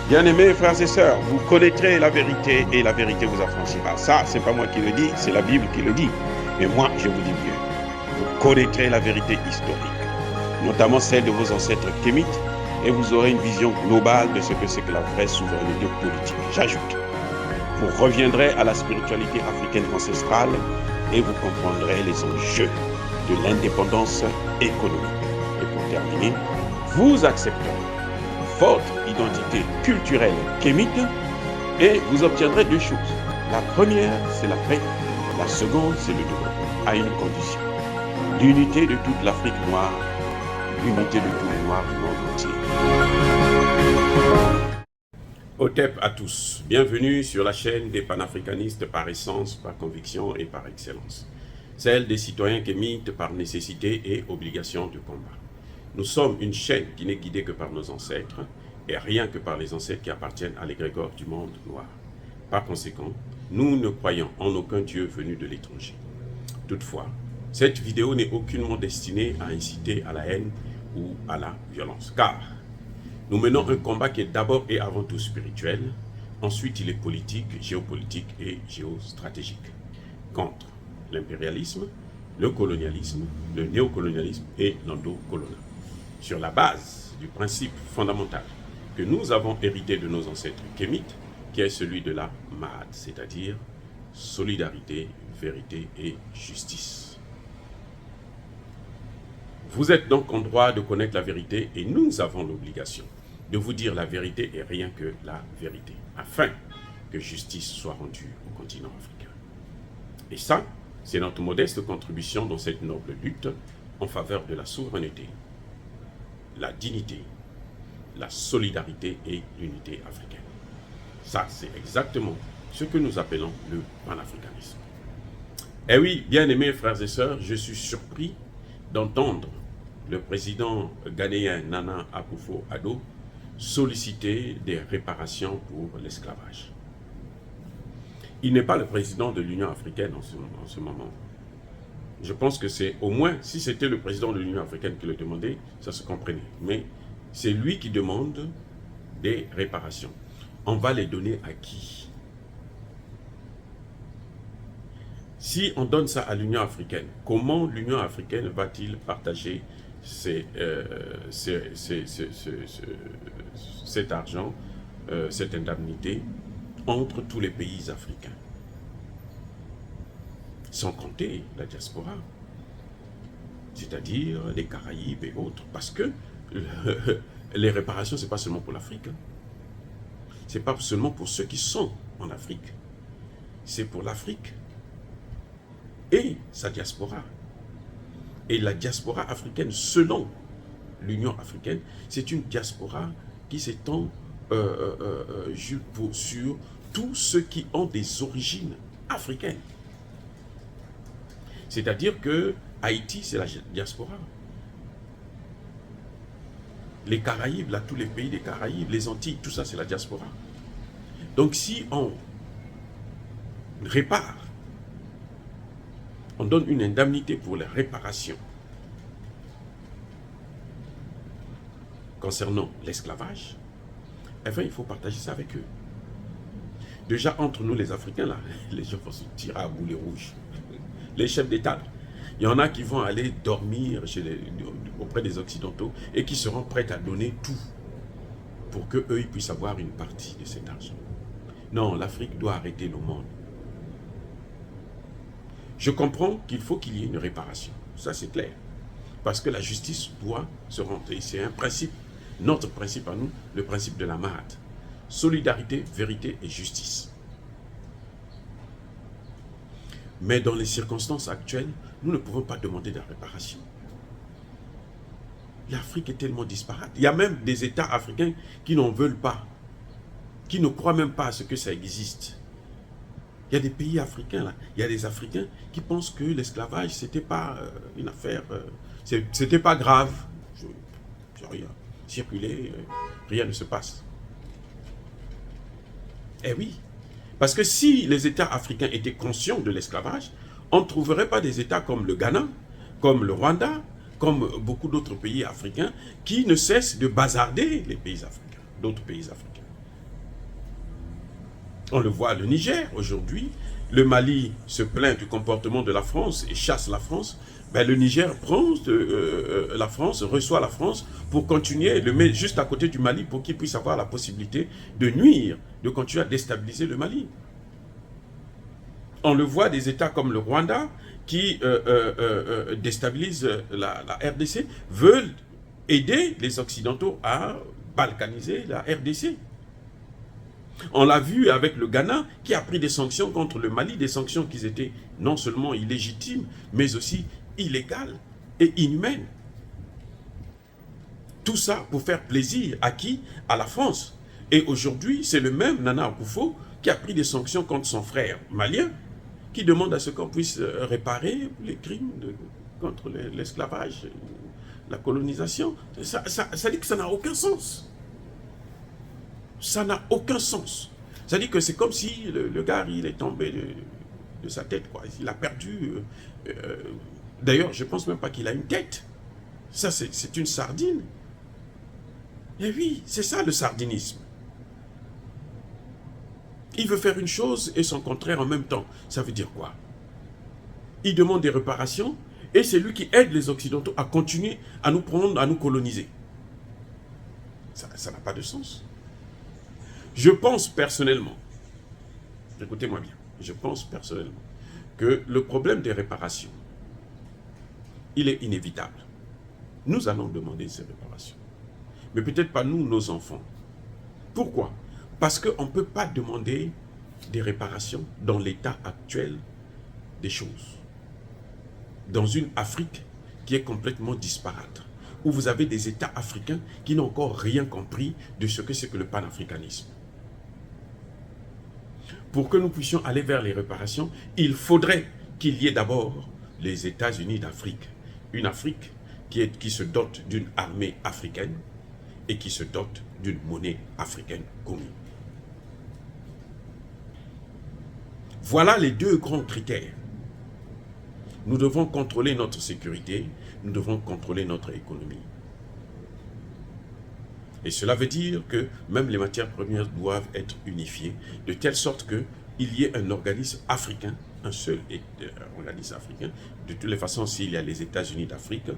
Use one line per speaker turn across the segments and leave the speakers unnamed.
Bien-aimés frères et sœurs, vous connaîtrez la vérité et la vérité vous affranchira. Ça, c'est pas moi qui le dis, c'est la Bible qui le dit. Mais moi, je vous dis bien, vous connaîtrez la vérité historique, notamment celle de vos ancêtres kémites, et vous aurez une vision globale de ce que c'est que la vraie souveraineté politique. J'ajoute, vous reviendrez à la spiritualité africaine ancestrale et vous comprendrez les enjeux de l'indépendance économique. Et pour terminer, vous accepterez votre identité culturelle kémite et vous obtiendrez deux choses. La première, c'est la paix. La seconde, c'est le développement, à une condition. L'unité de toute l'Afrique noire, l'unité de tous les Noirs du monde entier. Otep à tous. Bienvenue sur la chaîne des panafricanistes par essence, par conviction et par excellence. Celle des citoyens kémites par nécessité et obligation de combat. Nous sommes une chaîne qui n'est guidée que par nos ancêtres et rien que par les ancêtres qui appartiennent à l'égrégore du monde noir. Par conséquent, nous ne croyons en aucun Dieu venu de l'étranger. Toutefois, cette vidéo n'est aucunement destinée à inciter à la haine ou à la violence, car nous menons un combat qui est d'abord et avant tout spirituel, ensuite il est politique, géopolitique et géostratégique, contre l'impérialisme, le colonialisme, le néocolonialisme et l'endocolonialisme. Sur la base du principe fondamental que nous avons hérité de nos ancêtres kémites, qui est celui de la Mahad, c'est-à-dire solidarité, vérité et justice. Vous êtes donc en droit de connaître la vérité et nous avons l'obligation de vous dire la vérité et rien que la vérité, afin que justice soit rendue au continent africain. Et ça, c'est notre modeste contribution dans cette noble lutte en faveur de la souveraineté, la dignité, la solidarité et l'unité africaine. Ça, c'est exactement ce que nous appelons le panafricanisme. Eh oui, bien-aimés frères et sœurs, je suis surpris d'entendre le président ghanéen Nana Akufo-Addo solliciter des réparations pour l'esclavage. Il n'est pas le président de l'Union africaine en ce moment. Je pense que c'est au moins, si c'était le président de l'Union africaine qui le demandait, ça se comprenait. Mais c'est lui qui demande des réparations. On va les donner à qui? Si on donne ça à l'Union africaine, comment l'Union africaine va-t-il partager cet argent, cette indemnité entre tous les pays africains? Sans compter la diaspora, c'est-à-dire les Caraïbes et autres. Parce que les réparations, ce n'est pas seulement pour l'Afrique. Ce n'est pas seulement pour ceux qui sont en Afrique. C'est pour l'Afrique et sa diaspora. Et la diaspora africaine, selon l'Union africaine, c'est une diaspora qui s'étend sur tous ceux qui ont des origines africaines. C'est-à-dire que Haïti, c'est la diaspora. Les Caraïbes, là, tous les pays des Caraïbes, les Antilles, tout ça, c'est la diaspora. Donc si on répare, on donne une indemnité pour les réparations concernant l'esclavage, enfin, il faut partager ça avec eux. Déjà, entre nous, les Africains, là, les gens vont se tirer à boulet rouge. Les chefs d'État, il y en a qui vont aller dormir auprès des Occidentaux et qui seront prêts à donner tout pour qu'eux, ils puissent avoir une partie de cet argent. Non, l'Afrique doit arrêter le monde. Je comprends qu'il faut qu'il y ait une réparation, ça c'est clair. Parce que la justice doit se rendre. Et c'est un principe, notre principe à nous, le principe de la Mahad. Solidarité, vérité et justice. Mais dans les circonstances actuelles, nous ne pouvons pas demander de réparation. L'Afrique est tellement disparate. Il y a même des États africains qui n'en veulent pas, qui ne croient même pas à ce que ça existe. Il y a des pays africains, là, il y a des Africains qui pensent que l'esclavage, c'était pas une affaire, c'était pas grave. Rien, circuler, rien ne se passe. Eh oui, parce que si les États africains étaient conscients de l'esclavage, on ne trouverait pas des États comme le Ghana, comme le Rwanda, comme beaucoup d'autres pays africains qui ne cessent de bazarder les pays africains, d'autres pays africains. On le voit, le Niger, aujourd'hui, le Mali se plaint du comportement de la France et chasse la France. Ben, le Niger prend la France, reçoit la France pour continuer, le met juste à côté du Mali pour qu'il puisse avoir la possibilité de nuire, de continuer à déstabiliser le Mali. On le voit, des États comme le Rwanda qui déstabilisent la RDC, veulent aider les Occidentaux à balkaniser la RDC. On l'a vu avec le Ghana qui a pris des sanctions contre le Mali, des sanctions qui étaient non seulement illégitimes, mais aussi illégales et inhumaines. Tout ça pour faire plaisir à qui? À la France. Et aujourd'hui, c'est le même Nana Akufo qui a pris des sanctions contre son frère malien, qui demande à ce qu'on puisse réparer les crimes contre l'esclavage, la colonisation. Ça dit que ça n'a aucun sens. Ça n'a aucun sens. Ça dit que c'est comme si le gars, il est tombé de sa tête, quoi. Il a perdu... D'ailleurs, je ne pense même pas qu'il a une tête. Ça, c'est une sardine. Et oui, c'est ça le sardinisme. Il veut faire une chose et son contraire en même temps. Ça veut dire quoi? Il demande des réparations et c'est lui qui aide les Occidentaux à continuer à nous prendre, à nous coloniser. Ça n'a pas de sens. Je pense personnellement, écoutez-moi bien, je pense personnellement que le problème des réparations, il est inévitable. Nous allons demander ces réparations. Mais peut-être pas nous, nos enfants. Pourquoi? Parce qu'on ne peut pas demander des réparations dans l'état actuel des choses. Dans une Afrique qui est complètement disparate, où vous avez des États africains qui n'ont encore rien compris de ce que c'est que le panafricanisme. Pour que nous puissions aller vers les réparations, il faudrait qu'il y ait d'abord les États-Unis d'Afrique. Une Afrique qui se dote d'une armée africaine et qui se dote d'une monnaie africaine commune. Voilà les deux grands critères. Nous devons contrôler notre sécurité, nous devons contrôler notre économie. Et cela veut dire que même les matières premières doivent être unifiées, de telle sorte qu'il y ait un organisme africain, un seul organisme africain. De toutes les façons, s'il y a les États-Unis d'Afrique,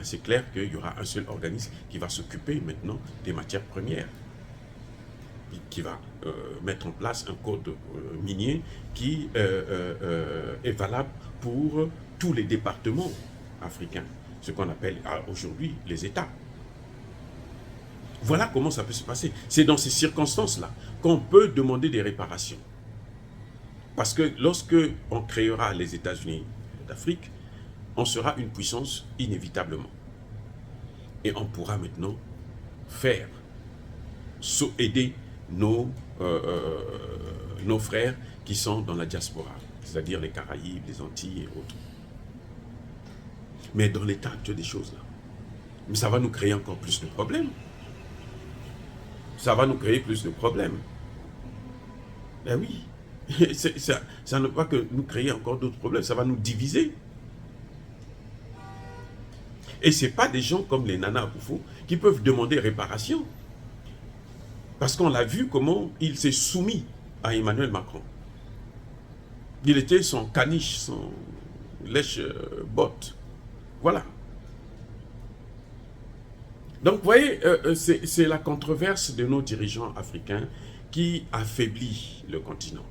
c'est clair qu'il y aura un seul organisme qui va s'occuper maintenant des matières premières, qui va mettre en place un code minier qui est valable pour tous les départements africains, ce qu'on appelle aujourd'hui les États. Voilà comment ça peut se passer. C'est dans ces circonstances-là qu'on peut demander des réparations. Parce que lorsque on créera les États-Unis d'Afrique, on sera une puissance inévitablement. Et on pourra maintenant faire, aider nos frères qui sont dans la diaspora, c'est-à-dire les Caraïbes, les Antilles et autres. Mais dans l'état actuel des choses, là, mais ça va nous créer encore plus de problèmes. Ça va nous créer plus de problèmes. Ben oui, ça ne va que nous créer encore d'autres problèmes, ça va nous diviser. Et ce n'est pas des gens comme les Nana Akufo qui peuvent demander réparation. Parce qu'on l'a vu comment il s'est soumis à Emmanuel Macron. Il était son caniche, son lèche-botte. Voilà. Donc, vous voyez, c'est la controverse de nos dirigeants africains qui affaiblit le continent.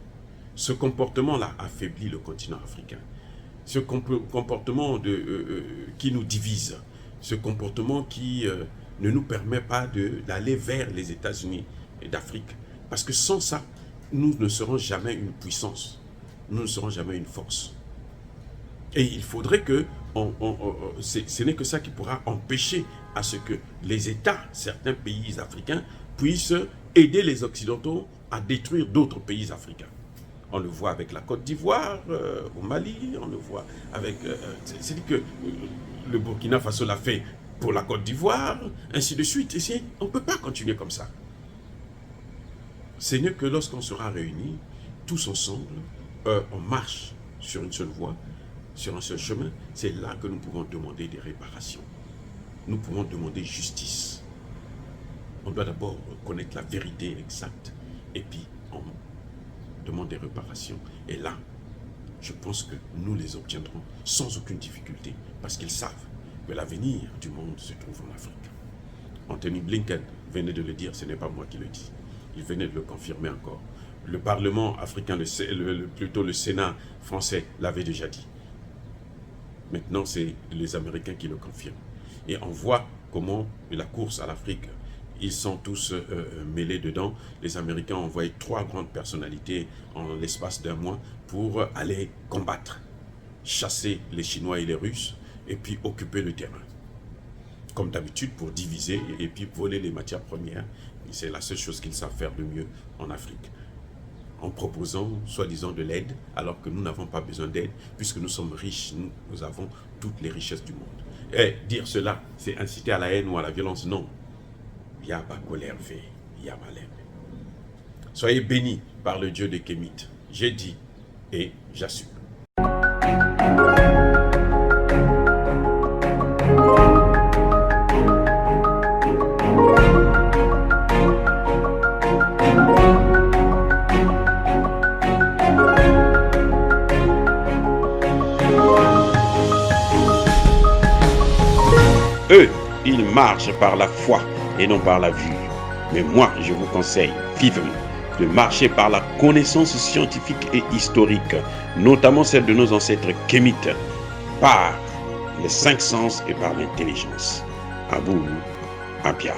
Ce comportement-là affaiblit le continent africain. Ce comportement qui nous divise. Ce comportement qui ne nous permet pas d'aller vers les États-Unis d'Afrique. Parce que sans ça, nous ne serons jamais une puissance. Nous ne serons jamais une force. Et il faudrait que ce n'est que ça qui pourra empêcher à ce que les États, certains pays africains, puissent aider les Occidentaux à détruire d'autres pays africains. On le voit avec la Côte d'Ivoire, au Mali, on le voit avec... C'est-à-dire que le Burkina Faso l'a fait pour la Côte d'Ivoire, ainsi de suite. Et on ne peut pas continuer comme ça. C'est mieux que lorsqu'on sera réunis, tous ensemble, on marche sur une seule voie, sur un seul chemin. C'est là que nous pouvons demander des réparations. Nous pouvons demander justice. On doit d'abord connaître la vérité exacte et puis demandent des réparations. Et là, je pense que nous les obtiendrons sans aucune difficulté, parce qu'ils savent que l'avenir du monde se trouve en Afrique. Anthony Blinken venait de le dire, ce n'est pas moi qui le dis. Il venait de le confirmer encore. Le Parlement africain, plutôt le Sénat français, l'avait déjà dit. Maintenant, c'est les Américains qui le confirment. Et on voit comment la course à l'Afrique, ils sont tous mêlés dedans. Les Américains ont envoyé 3 grandes personnalités en l'espace d'1 mois pour aller combattre, chasser les Chinois et les Russes, et puis occuper le terrain. Comme d'habitude, pour diviser et puis voler les matières premières. C'est la seule chose qu'ils savent faire de mieux en Afrique. En proposant, soi-disant, de l'aide, alors que nous n'avons pas besoin d'aide, puisque nous sommes riches, nous avons toutes les richesses du monde. Et dire cela, c'est inciter à la haine ou à la violence, non. Yaba colère fait, Yaba l'aime. Soyez bénis par le Dieu des Kémites. J'ai dit et j'assume. Eux, ils marchent par la foi et non par la vue. Mais moi, je vous conseille vivement de marcher par la connaissance scientifique et historique, notamment celle de nos ancêtres kémites, par les 5 sens et par l'intelligence. Abou Abia.